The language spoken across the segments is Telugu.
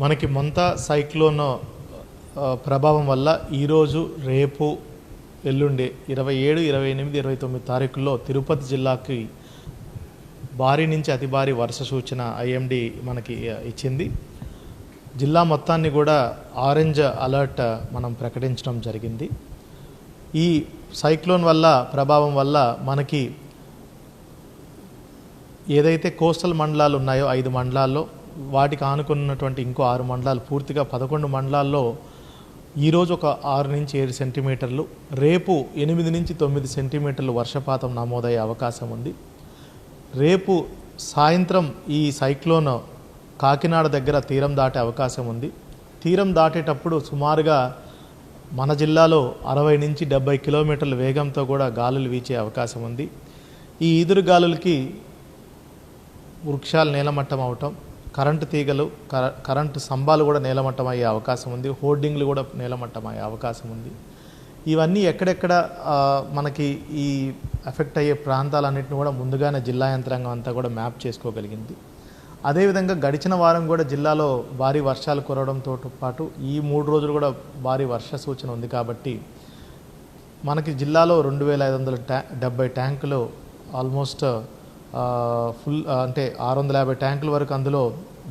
మనకి మొంతా సైక్లోన్ ప్రభావం వల్ల ఈరోజు రేపు ఎల్లుండి 27, 28, 29 తారీఖుల్లో తిరుపతి జిల్లాకి భారీ నుంచి అతి భారీ వర్ష సూచన ఐఎండీ మనకి ఇచ్చింది. జిల్లా మొత్తాన్ని కూడా ఆరెంజ్ అలర్ట్ మనం ప్రకటించడం జరిగింది. ఈ సైక్లోన్ వల్ల ప్రభావం వల్ల మనకి ఏదైతే కోస్టల్ మండలాలు ఉన్నాయో 5 మండలాల్లో వాటికి ఆనుకున్నటువంటి ఇంకో 6 మండలాలు పూర్తిగా 11 మండలాల్లో ఈరోజు ఒక 6 నుంచి 7 సెంటీమీటర్లు, రేపు 8 నుంచి 9 సెంటీమీటర్లు వర్షపాతం నమోదయ్యే అవకాశం ఉంది. రేపు సాయంత్రం ఈ సైక్లోన్ కాకినాడ దగ్గర తీరం దాటే అవకాశం ఉంది. తీరం దాటేటప్పుడు సుమారుగా మన జిల్లాలో 60 నుంచి 70 కిలోమీటర్ల వేగంతో కూడా గాలులు వీచే అవకాశం ఉంది. ఈ ఈదురు గాలులకి వృక్షాలు నేలమట్టం అవటం, కరెంటు తీగలు, కరెంటు స్తంభాలు కూడా నేలమట్టం అయ్యే అవకాశం ఉంది. హోర్డింగ్లు కూడా నేలమట్టం అయ్యే అవకాశం ఉంది. ఇవన్నీ ఎక్కడెక్కడ మనకి ఈ ఎఫెక్ట్ అయ్యే ప్రాంతాలన్నింటినీ కూడా ముందుగానే జిల్లా యంత్రాంగం అంతా కూడా మ్యాప్ చేసుకోగలిగింది. అదేవిధంగా గడిచిన వారం కూడా జిల్లాలో భారీ వర్షాలు కురవడంతో పాటు ఈ 3 రోజులు కూడా భారీ వర్ష సూచన ఉంది. కాబట్టి మనకి జిల్లాలో 2570 ట్యాంకులు ఆల్మోస్ట్ ఫుల్, అంటే 650 ట్యాంకుల వరకు, అందులో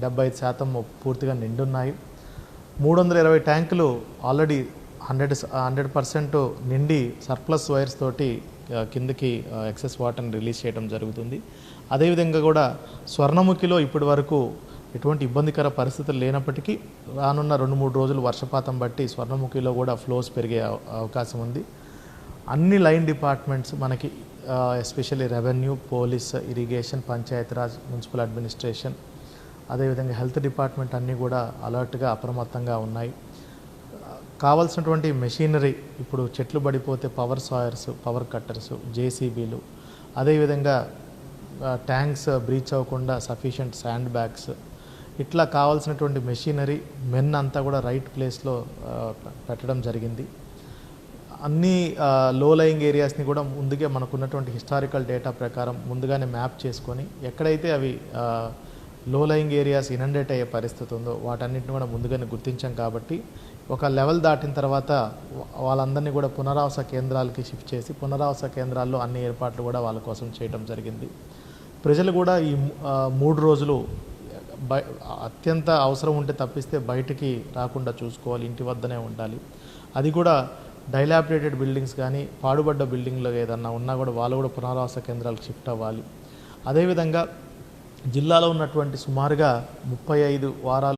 75% పూర్తిగా నిండున్నాయి. 320 ట్యాంకులు ఆల్రెడీ 100% నిండి సర్ప్లస్ వైర్స్ తోటి కిందకి ఎక్సెస్ వాటర్ని రిలీజ్ చేయడం జరుగుతుంది. అదేవిధంగా కూడా స్వర్ణముఖిలో ఇప్పటి వరకు ఎటువంటి ఇబ్బందికర పరిస్థితులు లేనప్పటికీ రానున్న 2-3 రోజులు వర్షపాతం బట్టి స్వర్ణముఖిలో కూడా ఫ్లోస్ పెరిగే అవకాశం ఉంది. అన్ని లైన్ డిపార్ట్మెంట్స్ మనకి especially revenue, police, irrigation, Panchayati Raj, municipal administration, అదేవిధంగా హెల్త్ డిపార్ట్మెంట్ అన్నీ కూడా అలర్ట్గా అప్రమత్తంగా ఉన్నాయి. కావాల్సినటువంటి మెషినరీ, ఇప్పుడు చెట్లు పడిపోతే పవర్ సాయర్స్, పవర్ కట్టర్స్, జేసీబీలు, అదేవిధంగా ట్యాంక్స్ బ్రీచ్ అవ్వకుండా సఫిషియంట్ శాండ్ బ్యాగ్స్, ఇట్లా కావాల్సినటువంటి మెషినరీ, మెన్ అంతా కూడా రైట్ ప్లేస్లో పెట్టడం జరిగింది. అన్ని లో లయింగ్ ఏరియాస్ని కూడా ముందుగా మనకున్నటువంటి హిస్టారికల్ డేటా ప్రకారం ముందుగానే మ్యాప్ చేసుకొని ఎక్కడైతే అవి లో లయింగ్ ఏరియాస్ ఇనండేట్ అయ్యే పరిస్థితి ఉందో వాటన్నిటిని కూడా ముందుగానే గుర్తించాం. కాబట్టి ఒక లెవెల్ దాటిన తర్వాత వాళ్ళందరినీ కూడా పునరావాస కేంద్రాలకి షిఫ్ట్ చేసి పునరావాస కేంద్రాల్లో అన్ని ఏర్పాట్లు కూడా వాళ్ళ కోసం చేయడం జరిగింది. ప్రజలు కూడా ఈ 3 రోజులు అత్యంత అవసరం ఉంటే తప్పిస్తే బయటికి రాకుండా చూసుకోవాలి, ఇంటి వద్దనే ఉండాలి. అది కూడా డైలాబిరేటెడ్ బిల్డింగ్స్ కానీ పాడుబడ్డ బిల్డింగ్లో ఏదన్నా ఉన్నా కూడా వాళ్ళు కూడా పునరావాస కేంద్రాలకు షిఫ్ట్ అవ్వాలి. అదేవిధంగా జిల్లాలో ఉన్నటువంటి సుమారుగా 35 వారాలు